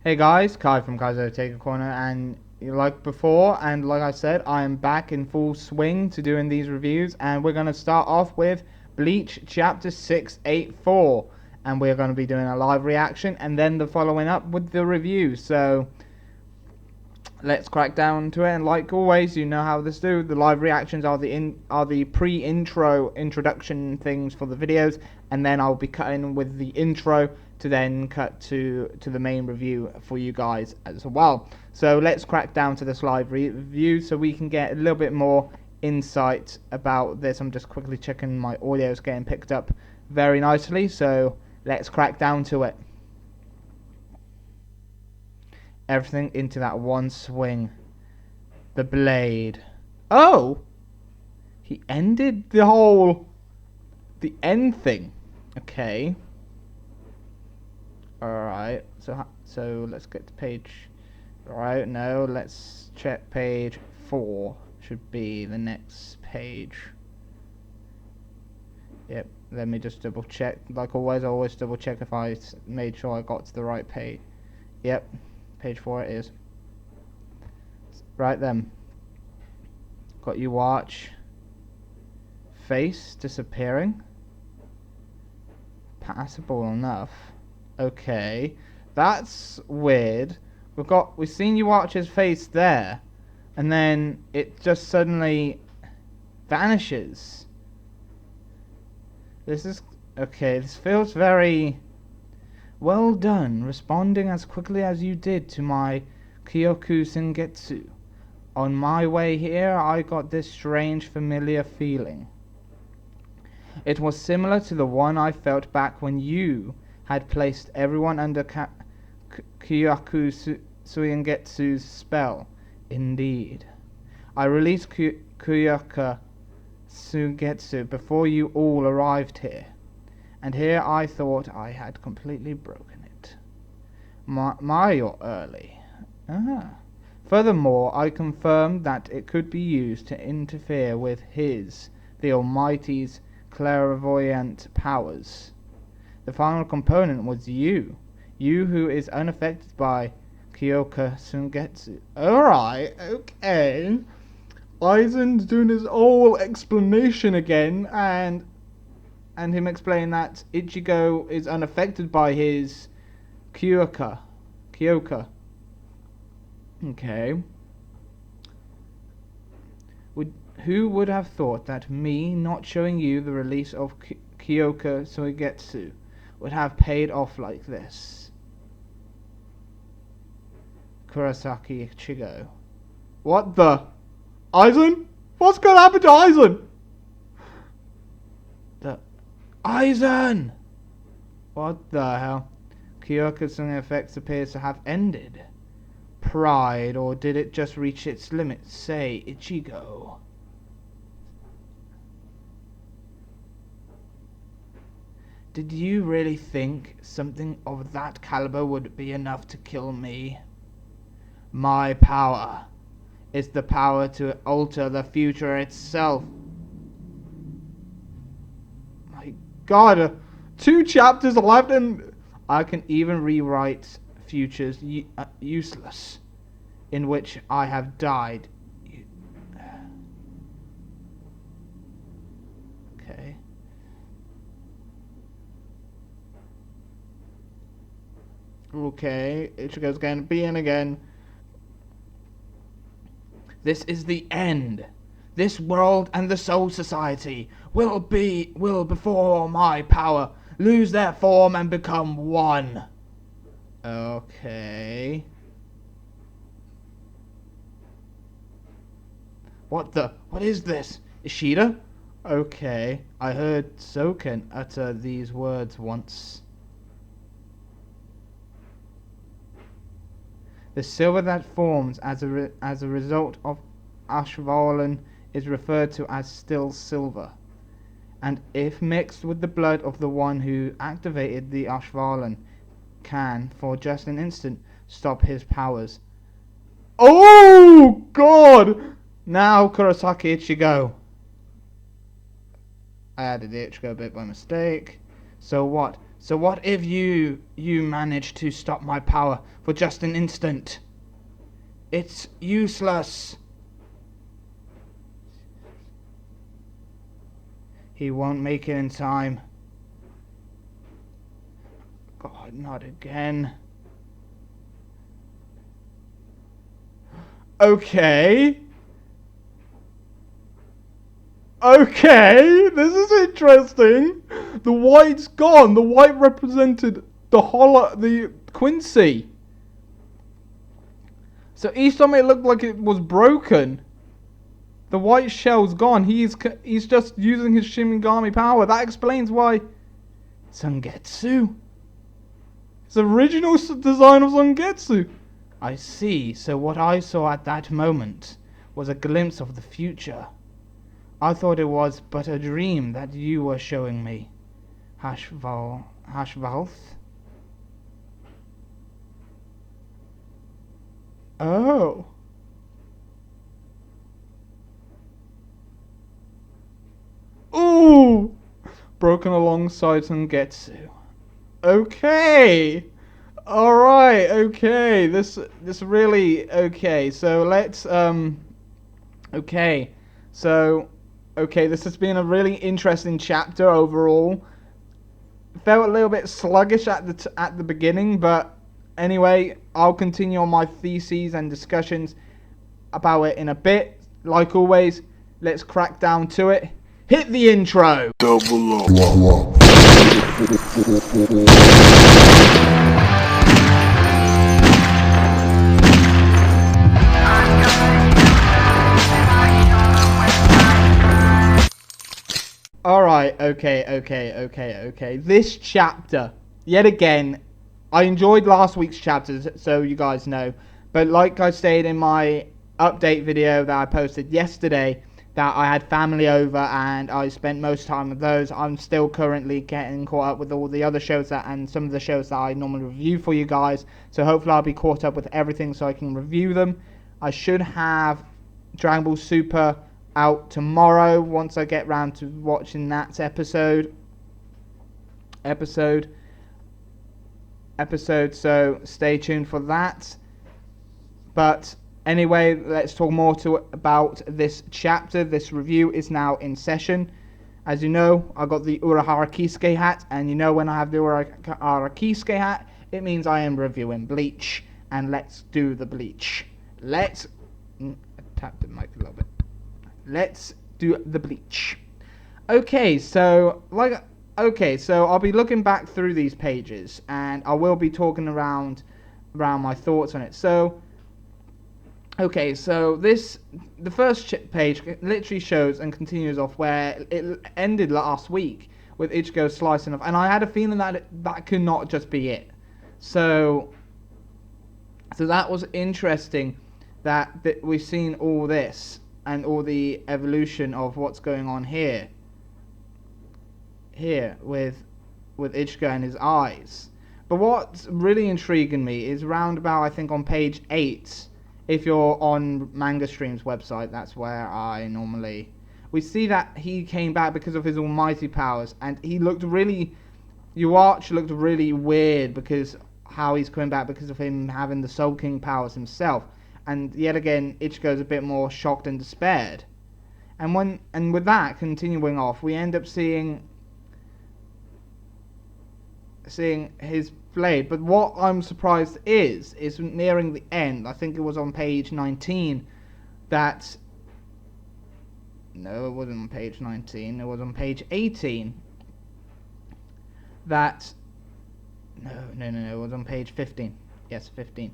Hey guys, Kai from Kaizo Take a Corner, and like before, and like I said, I am back in full swing to doing these reviews, and we're going to start off with Bleach Chapter 684, and we're going to be doing a live reaction, and then the following up with the review, so let's crack down to it, and like always, you know how this do. The live reactions are the pre-intro introduction things for the videos, and then I'll be cutting with the intro to then cut to the main review for you guys as well. So let's crack down to this live review so we can get a little bit more insight about this. I'm just quickly checking my audio is getting picked up very nicely, so let's crack down to it. Everything into that one swing. The blade. Oh! He ended the end thing. Okay. Alright. So let's get to page... Alright, no, let's check page 4. Should be the next page. Yep, let me just double check. Like always, I always double check if I made sure I got to the right page. Yep. Page 4 it is. Right then. Got you watch. Face disappearing. Passable enough. Okay. That's weird. We've seen you watch's face there. And then it just suddenly vanishes. This is okay, this feels very well done, responding as quickly as you did to my Kyoku Sengetsu. On my way here, I got this strange familiar feeling. It was similar to the one I felt back when you had placed everyone under Kyoku Sengetsu's spell. Indeed. I released Kyoku Sengetsu before you all arrived here. And here I thought I had completely broken it. You're early. Ah. Furthermore, I confirmed that it could be used to interfere with the Almighty's, clairvoyant powers. The final component was you who is unaffected by Kyoku Sengetsu. Alright, okay. Aizen's doing his whole explanation again, and him explaining that Ichigo is unaffected by his Kyoka. Okay. Who would have thought that me not showing you the release of Kyoku Sengetsu would have paid off like this? Kurosaki Ichigo. What the? Aizen? What's gonna happen to Aizen? Aizen! What the hell? Kyoku's effects appears to have ended. Pride, or did it just reach its limit? Say, Ichigo. Did you really think something of that caliber would be enough to kill me? My power is the power to alter the future itself. My God, 2 chapters left and I can even rewrite futures useless in which I have died. Okay. Okay, Ichigo's going to be in again. This is the end. This world and the Soul Society will before my power lose their form and become one. Okay. What is this? Ishida? Okay. I heard Soken utter these words once. The silver that forms as a result of Ashvalan is referred to as still silver, and if mixed with the blood of the one who activated the Ashvalan, can, for just an instant, stop his powers. Oh God! Now Kurosaki Ichigo. I added the Ichigo bit by mistake. So what? So what if you manage to stop my power for just an instant? It's useless. He won't make it in time. God, not again. Okay. Okay, this is interesting. The white's gone. The white represented the Quincy. So each time it looked like it was broken, the white shell's gone. He's just using his Shinigami power. That explains why Sangetsu. It's the original design of Sangetsu. I see. So what I saw at that moment was a glimpse of the future. I thought it was but a dream that you were showing me. Hashvalth? Oh. Ooh! Broken alongside Sangetsu. Okay! Alright, okay. This really... Okay, so let's... Okay. So... Okay, this has been a really interesting chapter overall. Felt a little bit sluggish at the beginning, but anyway, I'll continue on my theses and discussions about it in a bit. Like always, let's crack down to it. Hit the intro! Double up. Alright, okay. This chapter, yet again, I enjoyed last week's chapters, so you guys know. But like I stated in my update video that I posted yesterday, that I had family over and I spent most time with those. I'm still currently getting caught up with all the other shows and some of the shows that I normally review for you guys. So hopefully I'll be caught up with everything so I can review them. I should have Dragon Ball Super out tomorrow once I get round to watching that episode, so stay tuned for that. But anyway, let's talk more about this chapter. This review is now in session. As you know, I got the Urahara Kisuke hat, and you know when I have the Urahara Kisuke hat, it means I am reviewing Bleach, and let's do the Bleach. Tap the mic a little bit. Let's do the Bleach. Okay, so I'll be looking back through these pages, and I will be talking around my thoughts on it. So, okay, so the first page literally shows and continues off where it ended last week with Ichigo slicing off, and I had a feeling that that could not just be it. So that was interesting that we've seen all this and all the evolution of what's going on here with Ichigo and his eyes. But what's really intriguing me is round about, I think, on page 8. If you're on Manga Stream's website, that's where I normally... We see that he came back because of his almighty powers, and he looked really... Yuarch looked really weird because how he's coming back because of him having the Soul King powers himself. And yet again, Ichigo's a bit more shocked and despaired. And with that continuing off, we end up seeing his blade. But what I'm surprised is nearing the end, I think it was on page 19, that... No, it wasn't on page 19, it was on page 18. That... No, it was on page 15. Yes, 15.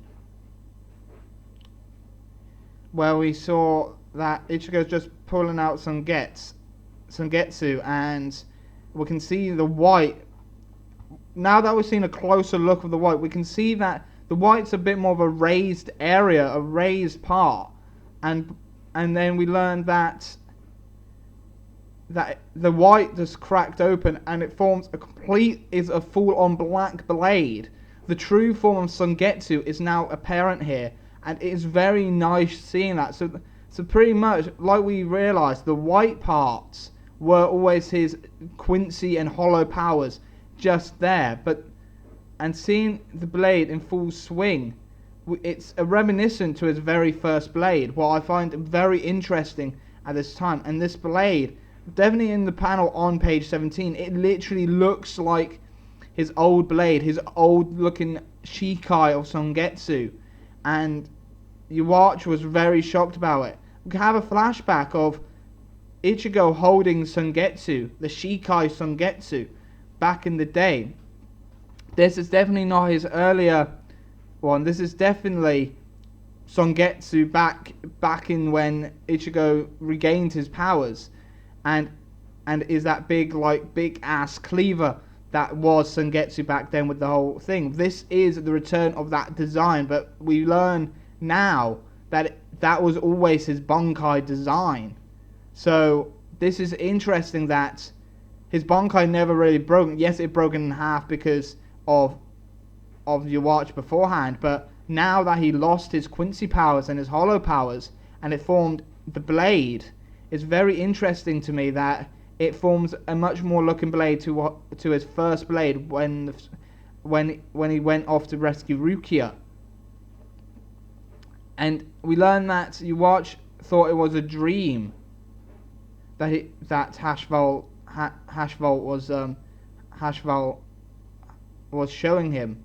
Where we saw that Ichigo's just pulling out Sangetsu, and we can see the white. Now that we've seen a closer look of the white, we can see that the white's a bit more of a raised area, a raised part, and then we learned that the white just cracked open and it forms a full-on black blade. The true form of Sangetsu is now apparent here. And it is very nice seeing that. So pretty much, like we realised, the white parts were always his Quincy and Hollow powers. just there, and seeing the blade in full swing, it's a reminiscent to his very first blade, what I find very interesting at this time. And this blade, definitely in the panel on page 17, it literally looks like his old blade, his old looking Shikai of Songetsu, and Yuachi was very shocked about it. We can have a flashback of Ichigo holding Songetsu, the Shikai Songetsu, back in the day. This is definitely not his earlier one. This is definitely Songetsu back in when Ichigo regained his powers, and is that big ass cleaver that was Songetsu back then with the whole thing. This is the return of that design, but we learn now that that was always his Bankai design. So this is interesting that his Bankai never really broke. Yes, it broke in half because of Yuachi beforehand, but now that he lost his Quincy powers and his Hollow powers, and it formed the blade, it's very interesting to me that it forms a much more looking blade to his first blade when he went off to rescue Rukia. And we learn that Yuachi thought it was a dream that Hashval was showing him,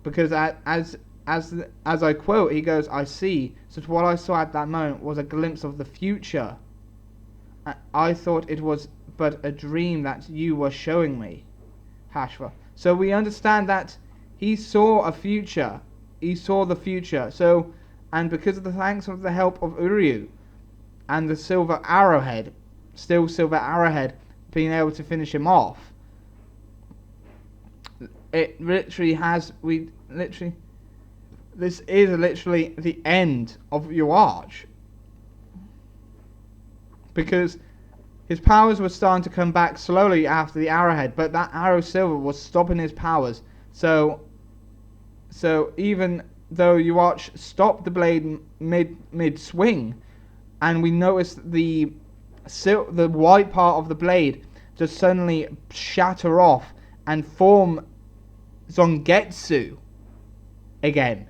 because as I quote, he goes, "I see. So what I saw at that moment was a glimpse of the future. I thought it was but a dream that you were showing me, Hashval." So we understand that he saw a future. He saw the future. So, and because of the thanks of the help of Uryu and the silver arrowhead, still silver arrowhead, being able to finish him off, it literally has. This is literally the end of Yuachi, because his powers were starting to come back slowly after the arrowhead, but that arrow silver was stopping his powers. So even though Yuachi stopped the blade mid swing, and we noticed the white part of the blade just suddenly shatter off and form Zangetsu again,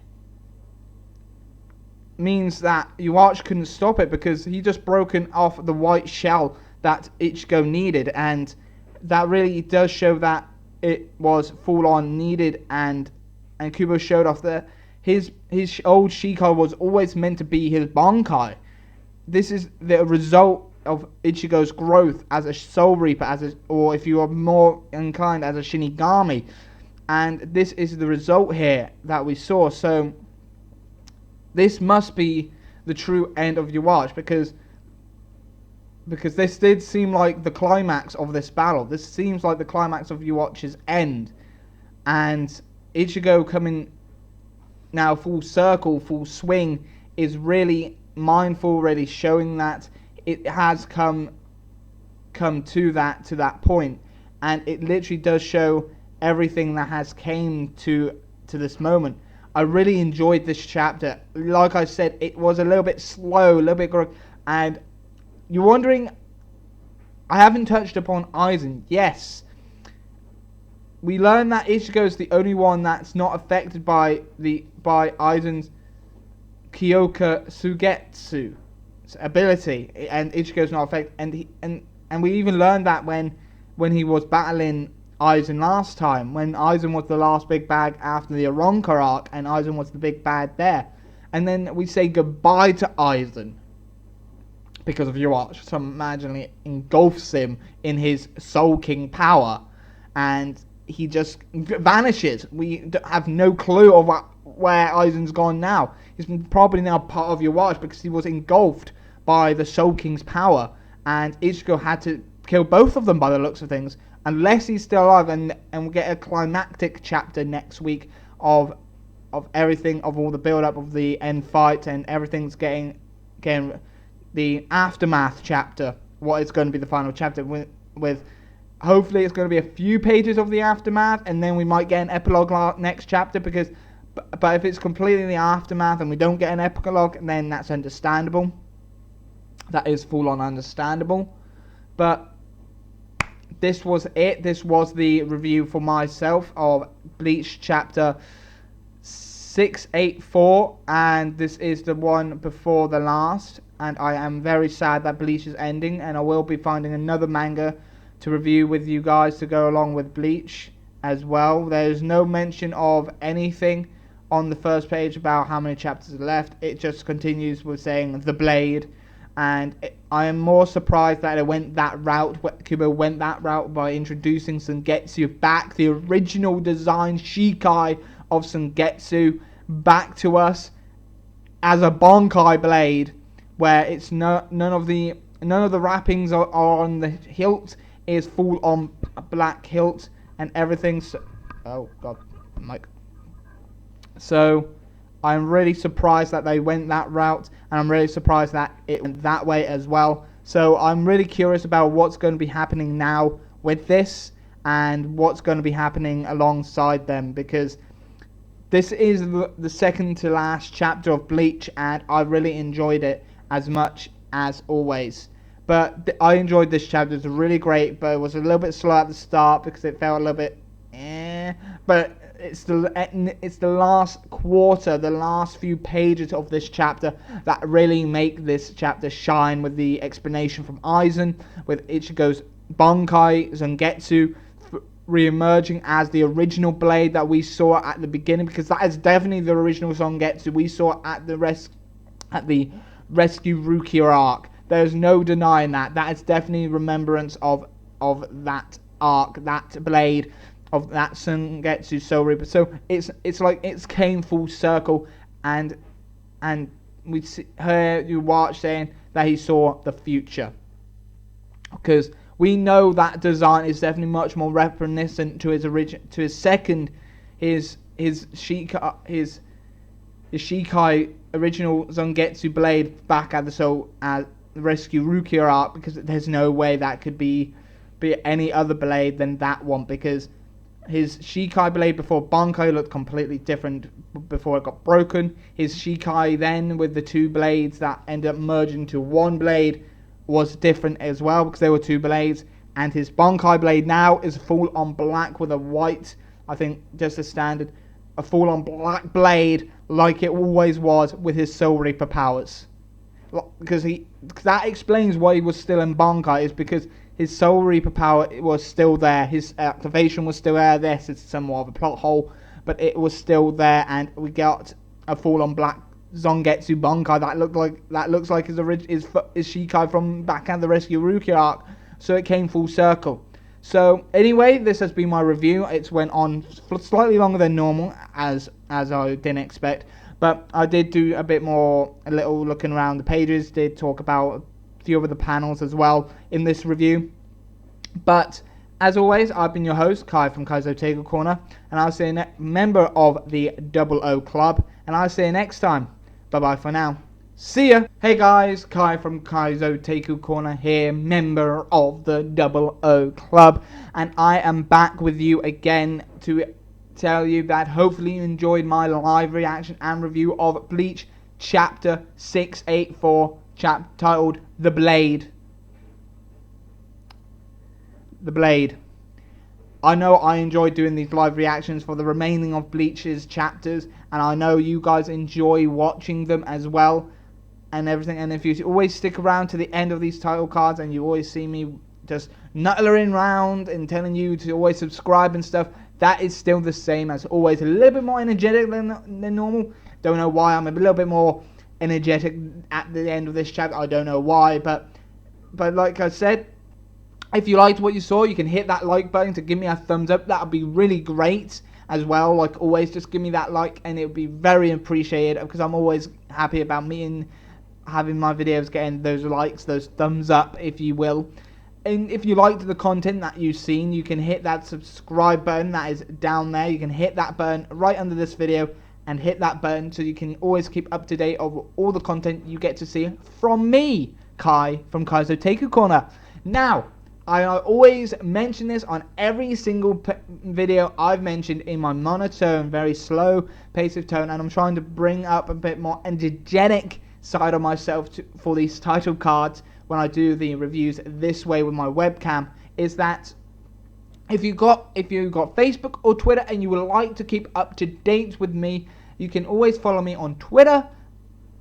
means that Yuachi couldn't stop it, because he just broken off the white shell that Ichigo needed, and that really does show that it was full on needed, and Kubo showed off that his old Shikai was always meant to be his Bankai. This is the result of Ichigo's growth as a Soul Reaper, or if you are more inclined, as a Shinigami, and this is the result here that we saw. So this must be the true end of Yuachi, because this did seem like the climax of this battle. This seems like the climax of Yuachi's end, and Ichigo coming now full circle, full swing, is really mindful, really showing that it has come to that point, and it literally does show everything that has came to this moment. I really enjoyed this chapter. Like I said, it was a little bit slow, a little bit and you're wondering, I haven't touched upon Aizen. Yes, we learn that Ichigo is the only one that's not affected by Aizen's Kyoka Sugetsu ability, and Ichigo's not affected. And we even learned that when he was battling Aizen last time, when Aizen was the last big bad after the Aronka arc, and Aizen was the big bad there. And then we say goodbye to Aizen because of Yuachi. So imagine it engulfs him in his Soul King power, and he just vanishes. We have no clue of where Aizen's gone now. He's probably now part of Yuachi because he was engulfed by the Soul King's power, and Ichigo had to kill both of them by the looks of things, unless he's still alive, and we'll get a climactic chapter next week of everything, of all the build up of the end fight, and everything's getting the aftermath chapter, what is going to be the final chapter with hopefully it's going to be a few pages of the aftermath, and then we might get an epilogue next chapter, but if it's completely the aftermath and we don't get an epilogue, then that's understandable. That is full on understandable. But this was it. This was the review for myself of Bleach chapter 684, and this is the one before the last. And I am very sad that Bleach is ending, and I will be finding another manga to review with you guys to go along with Bleach as well. There's no mention of anything on the first page about how many chapters are left. It just continues with saying the Blade, and I am more surprised that it went that route. Kubo went that route by introducing Sangetsu back, the original design Shikai of Sangetsu, back to us as a Bankai blade, where it's none of the wrappings are on the hilt. It is full on black hilt and everything's. Oh god, Mike. So I'm really surprised that they went that route, and I'm really surprised that it went that way as well. So I'm really curious about what's going to be happening now with this, and what's going to be happening alongside them, because this is the second to last chapter of Bleach, and I really enjoyed it as much as always. But I enjoyed this chapter. It was really great, but it was a little bit slow at the start because it felt a little bit but it's the last quarter, the last few pages of this chapter that really make this chapter shine, with the explanation from Aizen, with Ichigo's Bankai Zangetsu re-emerging as the original blade that we saw at the beginning, because that is definitely the original Zangetsu we saw at the Rescue Rukia arc. There's no denying that. That is definitely remembrance of that arc, that blade, of that Sangetsu Soul Reaper. So it's like it's came full circle, and we heard you watch saying that he saw the future, because we know that design is definitely much more reminiscent to his Shikai original Zangetsu blade back at the Rescue Rukia arc, because there's no way that could be any other blade than that one, because his Shikai blade before Bankai looked completely different before it got broken. His Shikai then, with the two blades that ended up merging to one blade, was different as well, because there were two blades. And his Bankai blade now is full on black with a white, I think just a standard, a full on black blade like it always was with his Soul Reaper powers. Because that explains why he was still in Bankai, is because his Soul Reaper power was still there. His activation was still there. This is somewhat of a plot hole, but it was still there, and we got a full on black Zangetsu Bankai that looks like his Shikai from back at the Rescue Rukia arc. So it came full circle. So anyway, this has been my review. It's went on slightly longer than normal, as I didn't expect, but I did do a little looking around the pages. Did talk about a few of the panels as well in this review. But as always, I've been your host, Kai from Kai's Otaku Corner, and I'll see you member of the Double O Club, and I'll see you next time. Bye bye for now. See ya! Hey guys, Kai from Kai's Otaku Corner here, member of the Double O Club, and I am back with you again to tell you that hopefully you enjoyed my live reaction and review of Bleach Chapter 684, titled The Blade. The Blade. I know I enjoy doing these live reactions for the remaining of Bleach's chapters, and I know you guys enjoy watching them as well, and everything. And if you always stick around to the end of these title cards, and you always see me just nuttling around and telling you to always subscribe and stuff, that is still the same as always. A little bit more energetic than normal. Don't know why. I'm a little bit more energetic at the end of this chapter. I don't know why, but like I said, if you liked what you saw, you can hit that like button to give me a thumbs up. That would be really great as well. Like always, just give me that like, and it would be very appreciated, because I'm always happy about having my videos getting those likes, those thumbs up, if you will. And if you liked the content that you've seen, you can hit that subscribe button that is down there. You can hit that button right under this video and hit that button, so you can always keep up to date of all the content you get to see from me, Kai from Kai's Otaku Corner. Now, I always mention this on every single video I've mentioned in my monotone, very slow pace of tone, and I'm trying to bring up a bit more energetic side of myself for these title cards when I do the reviews this way with my webcam, is that If you got Facebook or Twitter and you would like to keep up to date with me, you can always follow me on Twitter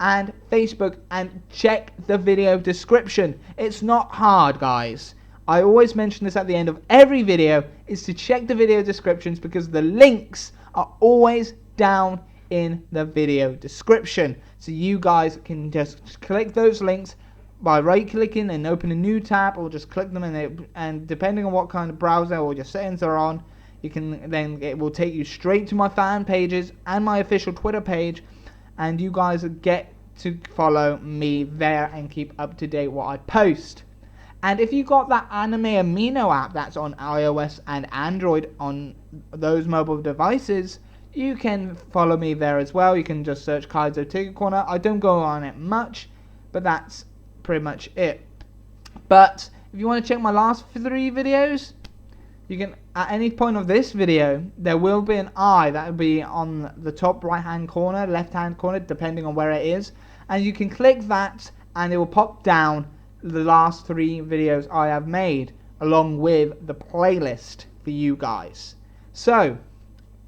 and Facebook and check the video description. It's not hard, guys. I always mention this at the end of every video, is to check the video descriptions because the links are always down in the video description. So you guys can just click those links by right clicking and open a new tab, or just click them and depending on what kind of browser or your settings are on, you can then, it will take you straight to my fan pages and my official Twitter page, and you guys get to follow me there and keep up to date what I post. And if you got that Anime Amino app that's on iOS and Android on those mobile devices, you can follow me there as well. You can just search Kaizo Ticket Corner. I don't go on it much, but that's pretty much it. But if you want to check my last 3 videos, you can, at any point of this video, there will be an eye that will be on the top right hand corner, left hand corner, depending on where it is, and you can click that and it will pop down the last 3 videos I have made, along with the playlist for you guys. So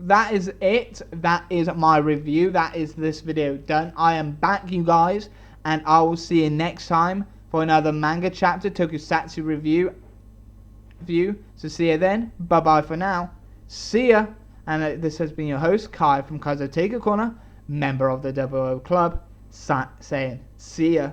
that is it. That is my review. That is this video done. I am back, you guys, and I will see you next time for another manga chapter tokusatsu review. So see you then. Bye bye for now. See ya. And this has been your host Kai from Kaizo Ticket Corner, member of the 00 Club, saying see ya.